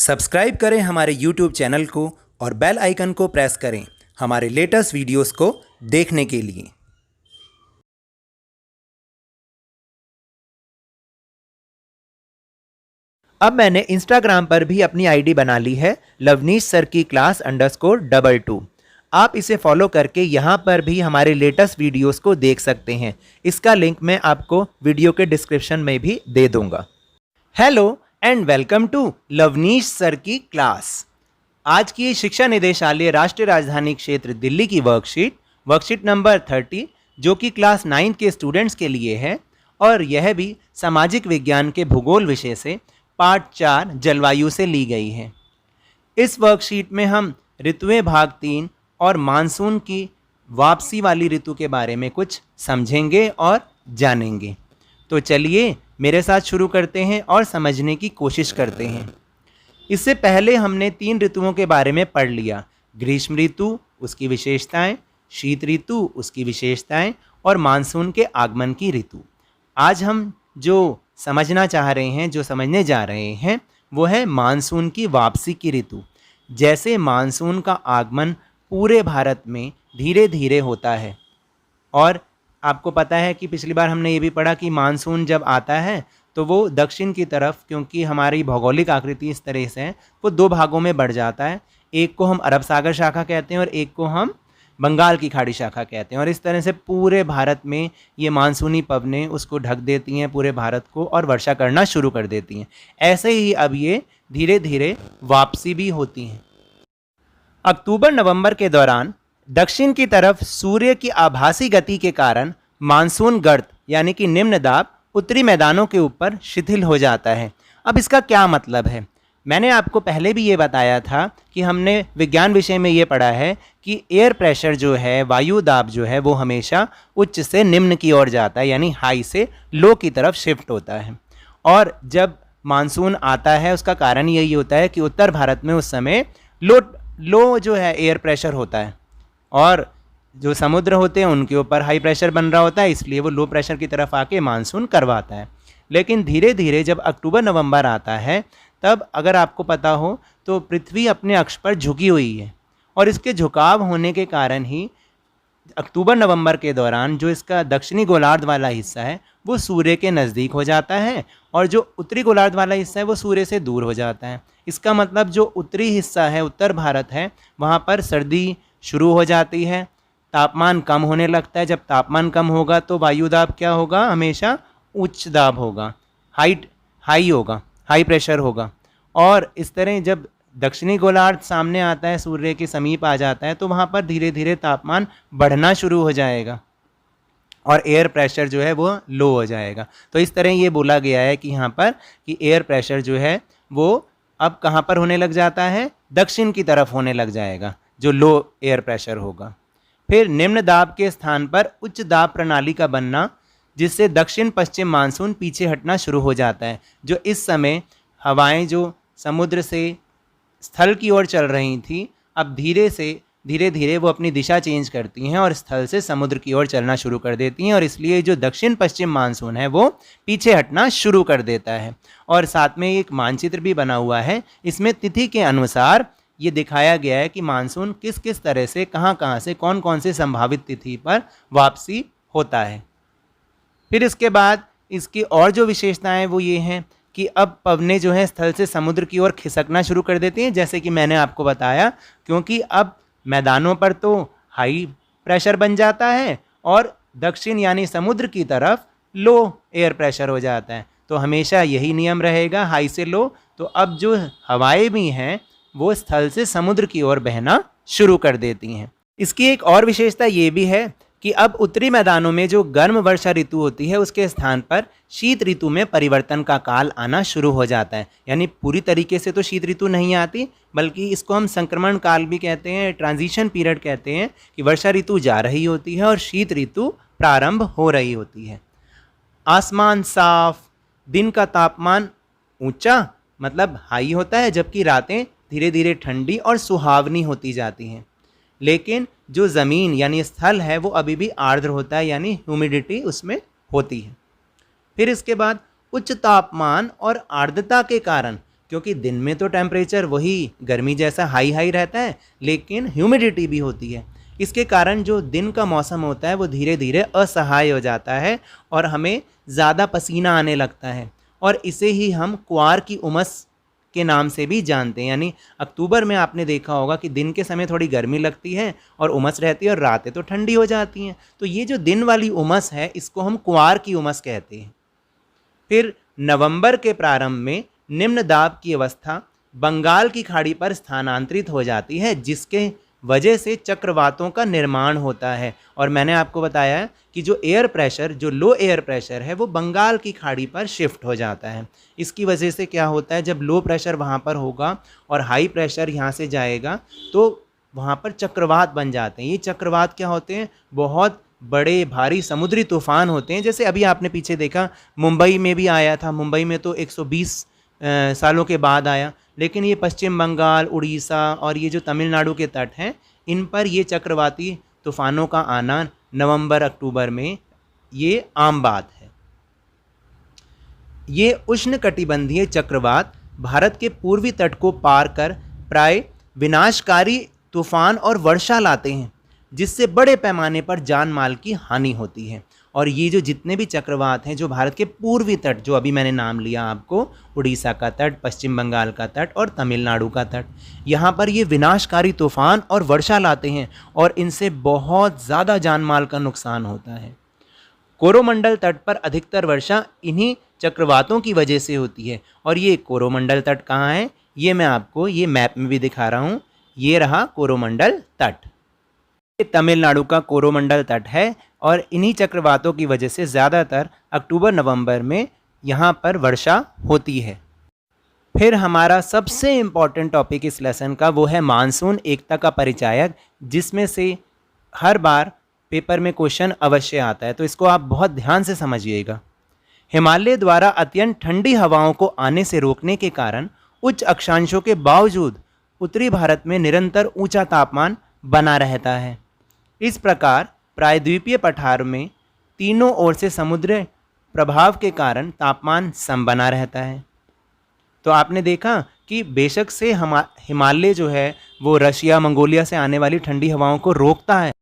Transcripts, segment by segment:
Subscribe करें हमारे YouTube channel को और बेल आइकन को प्रेस करें हमारे लेटेस्ट वीडियोस को देखने के लिए। अब मैंने इंस्टाग्राम पर भी अपनी आईडी बना ली है लवनीश सर की क्लास_22। आप इसे फॉलो करके यहाँ पर भी हमारे लेटेस्ट वीडियोस को देख सकते हैं। इसका लिंक मैं आपको वीडियो के डिस्क्रिप्शन में भी दे दूंगा। Hello and welcome to Lavneesh sir की क्लास। आज की शिक्षा निदेशालय राष्ट्रीय राजधानी क्षेत्र दिल्ली की वर्कशीट नंबर 30 जो कि क्लास 9 के स्टूडेंट्स के लिए है और यह भी सामाजिक विज्ञान के भूगोल विषय से पार्ट 4 जलवायु से ली गई है। इस वर्कशीट में हम ऋतुएं भाग 3 और मानसून की वापसी वाली ऋतु के बारे में कुछ समझेंगे और जानेंगे। तो चलिए मेरे साथ शुरू करते हैं और समझने की कोशिश करते हैं। इससे पहले हमने 3 ऋतुओं के बारे में पढ़ लिया, ग्रीष्म ऋतु उसकी विशेषताएं, शीत ऋतु उसकी विशेषताएं और मानसून के आगमन की ऋतु। आज हम जो समझना चाह रहे हैं, जो समझने जा रहे हैं, वो है मानसून की वापसी की ऋतु। जैसे मानसून का आगमन पूरे भारत में धीरे धीरे होता है और आपको पता है कि पिछली बार हमने ये भी पढ़ा कि मानसून जब आता है तो वो दक्षिण की तरफ, क्योंकि हमारी भौगोलिक आकृति इस तरह से है, वो 2 भागों में बढ़ जाता है। एक को हम अरब सागर शाखा कहते हैं और एक को हम बंगाल की खाड़ी शाखा कहते हैं। और इस तरह से पूरे भारत में ये मानसूनी पवनें उसको ढक देती हैं पूरे भारत को और वर्षा करना शुरू कर देती हैं। ऐसे ही अब ये धीरे धीरे वापसी भी होती हैं। अक्टूबर नवंबर के दौरान दक्षिण की तरफ सूर्य की आभासी गति के कारण मानसून गर्त यानी कि निम्न दाब उत्तरी मैदानों के ऊपर शिथिल हो जाता है। अब इसका क्या मतलब है? मैंने आपको पहले भी ये बताया था कि हमने विज्ञान विषय में ये पढ़ा है कि एयर प्रेशर जो है, वायु दाब जो है, वो हमेशा उच्च से निम्न की ओर जाता है, यानी हाई से लो की तरफ शिफ्ट होता है। और जब मानसून आता है उसका कारण यही होता है कि उत्तर भारत में उस समय लो जो है एयर प्रेशर होता है और जो समुद्र होते हैं उनके ऊपर हाई प्रेशर बन रहा होता है, इसलिए वो लो प्रेशर की तरफ आके मानसून करवाता है। लेकिन धीरे धीरे जब अक्टूबर नवंबर आता है तब अगर आपको पता हो तो पृथ्वी अपने अक्ष पर झुकी हुई है और इसके झुकाव होने के कारण ही अक्टूबर नवंबर के दौरान जो इसका दक्षिणी गोलार्ध वाला हिस्सा है वो सूर्य के नज़दीक हो जाता है और जो उत्तरी गोलार्ध वाला हिस्सा है वो सूर्य से दूर हो जाता है। इसका मतलब जो उत्तरी हिस्सा है, उत्तर भारत है, वहाँ पर सर्दी शुरू हो जाती है, तापमान कम होने लगता है। जब तापमान कम होगा तो वायु दाब क्या होगा? हमेशा उच्च दाब होगा, हाई होगा, हाई प्रेशर होगा। और इस तरह जब दक्षिणी गोलार्ध सामने आता है, सूर्य के समीप आ जाता है, तो वहाँ पर धीरे धीरे तापमान बढ़ना शुरू हो जाएगा और एयर प्रेशर जो है वो लो हो जाएगा। तो इस तरह ये बोला गया है कि यहाँ पर कि एयर प्रेशर जो है वो अब कहाँ पर होने लग जाता है? दक्षिण की तरफ होने लग जाएगा, जो लो एयर प्रेशर होगा। फिर निम्न दाब के स्थान पर उच्च दाब प्रणाली का बनना, जिससे दक्षिण पश्चिम मानसून पीछे हटना शुरू हो जाता है। जो इस समय हवाएं जो समुद्र से स्थल की ओर चल रही थी, अब धीरे धीरे वो अपनी दिशा चेंज करती हैं और स्थल से समुद्र की ओर चलना शुरू कर देती हैं और इसलिए जो दक्षिण पश्चिम मानसून है वो पीछे हटना शुरू कर देता है। और साथ में एक मानचित्र भी बना हुआ है, इसमें तिथि के अनुसार ये दिखाया गया है कि मानसून किस किस तरह से, कहाँ से, कौन कौन से संभावित तिथि पर वापसी होता है। फिर इसके बाद इसकी और जो विशेषताएं वो ये हैं कि अब पवनें जो हैं स्थल से समुद्र की ओर खिसकना शुरू कर देती हैं, जैसे कि मैंने आपको बताया, क्योंकि अब मैदानों पर तो हाई प्रेशर बन जाता है और दक्षिण यानी समुद्र की तरफ लो एयर प्रेशर हो जाता है। तो हमेशा यही नियम रहेगा, हाई से लो। तो अब जो हवाएं भी हैं वो स्थल से समुद्र की ओर बहना शुरू कर देती हैं। इसकी एक और विशेषता ये भी है कि अब उत्तरी मैदानों में जो गर्म वर्षा ऋतु होती है उसके स्थान पर शीत ऋतु में परिवर्तन का काल आना शुरू हो जाता है। यानी पूरी तरीके से तो शीत ऋतु नहीं आती, बल्कि इसको हम संक्रमण काल भी कहते हैं, ट्रांजिशन पीरियड कहते हैं, कि वर्षा ऋतु जा रही होती है और शीत ऋतु प्रारंभ हो रही होती है। आसमान साफ, दिन का तापमान ऊंचा मतलब हाई होता है, जबकि रातें धीरे धीरे ठंडी और सुहावनी होती जाती हैं। लेकिन जो ज़मीन यानी स्थल है वो अभी भी आर्द्र होता है, यानी ह्यूमिडिटी उसमें होती है। फिर इसके बाद उच्च तापमान और आर्द्रता के कारण क्योंकि दिन में तो टेम्परेचर वही गर्मी जैसा हाई हाई रहता है, लेकिन ह्यूमिडिटी भी होती है। इसके कारण जो दिन का मौसम होता है वो धीरे धीरे असह्य हो जाता है और हमें ज़्यादा पसीना आने लगता है, और इसे ही हम क्वार की उमस के नाम से भी जानते हैं। यानी अक्टूबर में आपने देखा होगा कि दिन के समय थोड़ी गर्मी लगती है और उमस रहती है, और रातें तो ठंडी हो जाती हैं। तो ये जो दिन वाली उमस है इसको हम क्वार की उमस कहते हैं। फिर नवंबर के प्रारंभ में निम्न दाब की अवस्था बंगाल की खाड़ी पर स्थानांतरित हो जाती है, जिसके वजह से चक्रवातों का निर्माण होता है। और मैंने आपको बताया कि जो एयर प्रेशर, जो लो एयर प्रेशर है, वो बंगाल की खाड़ी पर शिफ्ट हो जाता है। इसकी वजह से क्या होता है, जब लो प्रेशर वहाँ पर होगा और हाई प्रेशर यहाँ से जाएगा तो वहाँ पर चक्रवात बन जाते हैं। ये चक्रवात क्या होते हैं, बहुत बड़े भारी समुद्री तूफान होते हैं। जैसे अभी आपने पीछे देखा मुंबई में भी आया था, मुंबई में तो 120 सालों के बाद आया। लेकिन ये पश्चिम बंगाल, उड़ीसा और ये जो तमिलनाडु के तट हैं, इन पर ये चक्रवाती तूफानों का आना नवंबर अक्टूबर में ये आम बात है। ये उष्णकटिबंधीय चक्रवात भारत के पूर्वी तट को पार कर प्राय विनाशकारी तूफान और वर्षा लाते हैं, जिससे बड़े पैमाने पर जान माल की हानि होती है। और ये जो जितने भी चक्रवात हैं जो भारत के पूर्वी तट, जो अभी मैंने नाम लिया आपको, उड़ीसा का तट, पश्चिम बंगाल का तट और तमिलनाडु का तट, यहाँ पर ये विनाशकारी तूफान और वर्षा लाते हैं और इनसे बहुत ज़्यादा जान माल का नुकसान होता है। कोरोमंडल तट पर अधिकतर वर्षा इन्हीं चक्रवातों की वजह से होती है। और ये कोरोमंडल तट कहाँ है, ये मैं आपको ये मैप में भी दिखा रहा हूँ। ये रहा कोरोमंडल तट, ये तमिलनाडु का कोरोमंडल तट है, और इन्हीं चक्रवातों की वजह से ज़्यादातर अक्टूबर नवंबर में यहाँ पर वर्षा होती है। फिर हमारा सबसे इम्पॉर्टेंट टॉपिक इस लेसन का वो है मानसून एकता का परिचायक, जिसमें से हर बार पेपर में क्वेश्चन अवश्य आता है, तो इसको आप बहुत ध्यान से समझिएगा। हिमालय द्वारा अत्यंत ठंडी हवाओं को आने से रोकने के कारण उच्च अक्षांशों के बावजूद उत्तरी भारत में निरंतर ऊंचा तापमान बना रहता है। इस प्रकार प्रायद्वीपीय पठार में तीनों ओर से समुद्र प्रभाव के कारण तापमान सम बना रहता है। तो आपने देखा कि बेशक से हिमालय जो है वो रशिया, मंगोलिया से आने वाली ठंडी हवाओं को रोकता है,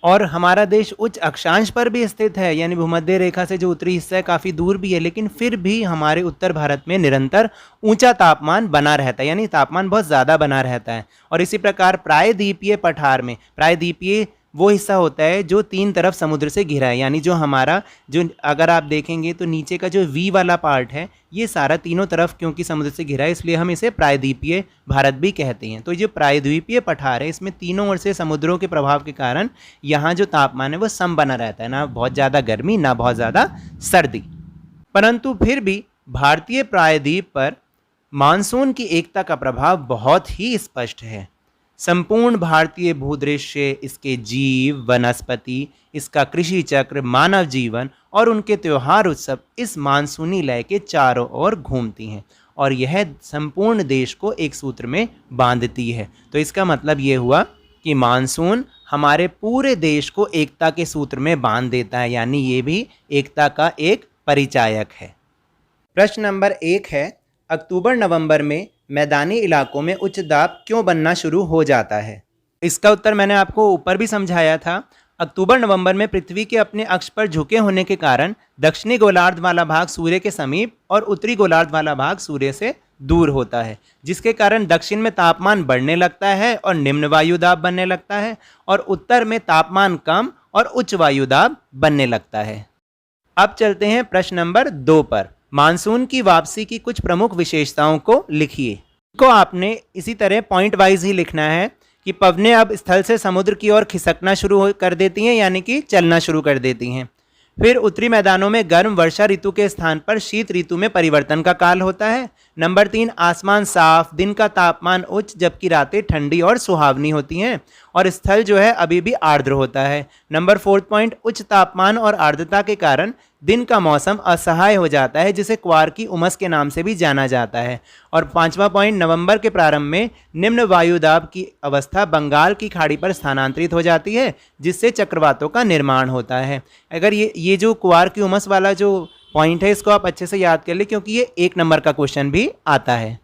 और हमारा देश उच्च अक्षांश पर भी स्थित है, यानी भूमध्य रेखा से जो उत्तरी हिस्सा है काफ़ी दूर भी है, लेकिन फिर भी हमारे उत्तर भारत में निरंतर ऊंचा तापमान बना रहता है, यानी तापमान बहुत ज़्यादा बना रहता है। और इसी प्रकार प्रायद्वीपीय पठार में, प्रायद्वीपीय वो हिस्सा होता है जो तीन तरफ समुद्र से घिरा है, यानी जो हमारा जो अगर आप देखेंगे तो नीचे का जो वी वाला पार्ट है ये सारा तीनों तरफ क्योंकि समुद्र से घिरा है, इसलिए हम इसे प्रायद्वीपीय भारत भी कहते हैं। तो ये जो प्रायद्वीपीय पठार है इसमें तीनों ओर से समुद्रों के प्रभाव के कारण यहाँ जो तापमान है वो सम बना रहता है, ना बहुत ज़्यादा गर्मी ना बहुत ज़्यादा सर्दी। परंतु फिर भी भारतीय प्रायद्वीप पर मानसून की एकता का प्रभाव बहुत ही स्पष्ट है। संपूर्ण भारतीय भूदृश्य, इसके जीव, वनस्पति, इसका कृषि चक्र, मानव जीवन और उनके त्यौहार उत्सव इस मानसूनी लय के चारों ओर घूमती हैं, और यह संपूर्ण देश को एक सूत्र में बांधती है। तो इसका मतलब ये हुआ कि मानसून हमारे पूरे देश को एकता के सूत्र में बांध देता है, यानी ये भी एकता का एक परिचायक है। प्रश्न नंबर 1 है, अक्टूबर नवंबर में मैदानी इलाकों में उच्च दाब क्यों बनना शुरू हो जाता है? इसका उत्तर मैंने आपको ऊपर भी समझाया था। अक्टूबर नवंबर में पृथ्वी के अपने अक्ष पर झुके होने के कारण दक्षिणी गोलार्ध वाला भाग सूर्य के समीप और उत्तरी गोलार्ध वाला भाग सूर्य से दूर होता है, जिसके कारण दक्षिण में तापमान बढ़ने लगता है और निम्न वायुदाब बनने लगता है, और उत्तर में तापमान कम और उच्च वायुदाब बनने लगता है। अब चलते हैं प्रश्न नंबर 2 पर। मानसून की वापसी की कुछ प्रमुख विशेषताओं को लिखिए। को आपने इसी तरह पॉइंट वाइज ही लिखना है कि पवनें अब स्थल से समुद्र की ओर खिसकना शुरू कर देती हैं, यानी कि चलना शुरू कर देती हैं। फिर उत्तरी मैदानों में गर्म वर्षा ऋतु के स्थान पर शीत ऋतु में परिवर्तन का काल होता है। नंबर 3, आसमान साफ, दिन का तापमान उच्च जबकि रातें ठंडी और सुहावनी होती हैं, और स्थल जो है अभी भी आर्द्र होता है। नंबर 4 पॉइंट, उच्च तापमान और आर्द्रता के कारण दिन का मौसम असहाय हो जाता है, जिसे क्वार की उमस के नाम से भी जाना जाता है। और 5वां पॉइंट, नवंबर के प्रारंभ में निम्न वायुदाब की अवस्था बंगाल की खाड़ी पर स्थानांतरित हो जाती है, जिससे चक्रवातों का निर्माण होता है। अगर ये जो क्वार की उमस वाला जो पॉइंट है इसको आप अच्छे से याद कर ले, क्योंकि ये 1 नंबर का क्वेश्चन भी आता है।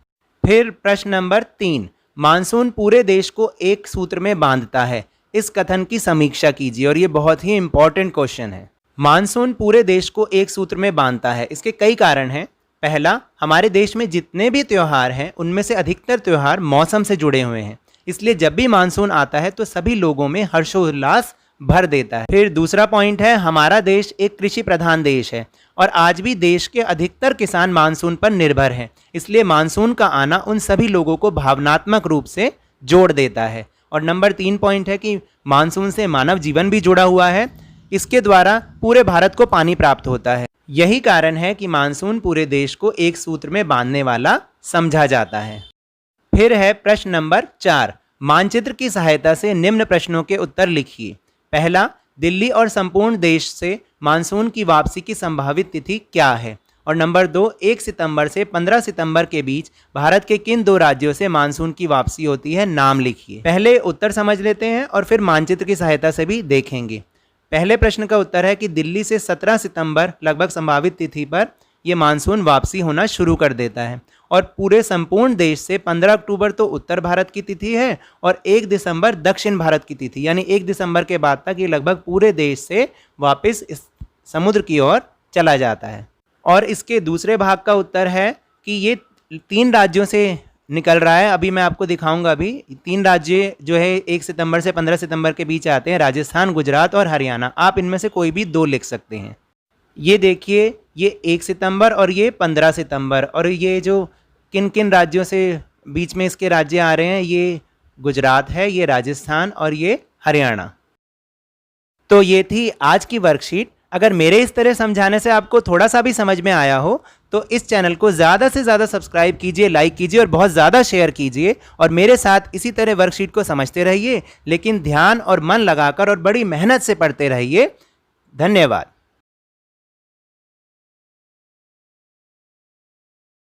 फिर प्रश्न नंबर 3, मानसून पूरे देश को एक सूत्र में बांधता है, इस कथन की समीक्षा कीजिए। और ये बहुत ही इंपॉर्टेंट क्वेश्चन है। मानसून पूरे देश को एक सूत्र में बांधता है, इसके कई कारण हैं। पहला, हमारे देश में जितने भी त्यौहार हैं उनमें से अधिकतर त्यौहार मौसम से जुड़े हुए हैं, इसलिए जब भी मानसून आता है तो सभी लोगों में हर्षोल्लास भर देता है। फिर दूसरा पॉइंट है, हमारा देश एक कृषि प्रधान देश है और आज भी देश के अधिकतर किसान मानसून पर निर्भर हैं, इसलिए मानसून का आना उन सभी लोगों को भावनात्मक रूप से जोड़ देता है। और नंबर 3 पॉइंट है कि मानसून से मानव जीवन भी जुड़ा हुआ है, इसके द्वारा पूरे भारत को पानी प्राप्त होता है। यही कारण है कि मानसून पूरे देश को एक सूत्र में बांधने वाला समझा जाता है। फिर है प्रश्न नंबर 4, मानचित्र की सहायता से निम्न प्रश्नों के उत्तर लिखिए। पहला, दिल्ली और संपूर्ण देश से मानसून की वापसी की संभावित तिथि क्या है? और नंबर 2, 1 सितंबर से 15 सितंबर के बीच भारत के किन 2 राज्यों से मानसून की वापसी होती है? नाम लिखिए। पहले उत्तर समझ लेते हैं और फिर मानचित्र की सहायता से भी देखेंगे। पहले प्रश्न का उत्तर है कि दिल्ली से 17 सितंबर लगभग संभावित तिथि पर यह मानसून वापसी होना शुरू कर देता है और पूरे संपूर्ण देश से 15 अक्टूबर तो उत्तर भारत की तिथि है और 1 दिसंबर दक्षिण भारत की तिथि, यानी 1 दिसंबर के बाद तक ये लगभग पूरे देश से वापस इस समुद्र की ओर चला जाता है। और इसके दूसरे भाग का उत्तर है कि ये 3 राज्यों से निकल रहा है। अभी मैं आपको दिखाऊंगा। अभी 3 राज्य जो है 1 सितंबर से 15 सितंबर के बीच आते हैं, राजस्थान, गुजरात और हरियाणा। आप इनमें से कोई भी 2 लिख सकते हैं। ये देखिए, ये 1 सितंबर और ये 15 सितंबर, और ये जो किन किन राज्यों से बीच में इसके राज्य आ रहे हैं, ये गुजरात है, ये राजस्थान और ये हरियाणा। तो ये थी आज की वर्कशीट। अगर मेरे इस तरह समझाने से आपको थोड़ा सा भी समझ में आया हो तो इस चैनल को ज़्यादा से ज़्यादा सब्सक्राइब कीजिए, लाइक कीजिए और बहुत ज़्यादा शेयर कीजिए। और मेरे साथ इसी तरह वर्कशीट को समझते रहिए, लेकिन ध्यान और मन लगाकर और बड़ी मेहनत से पढ़ते रहिए। धन्यवाद।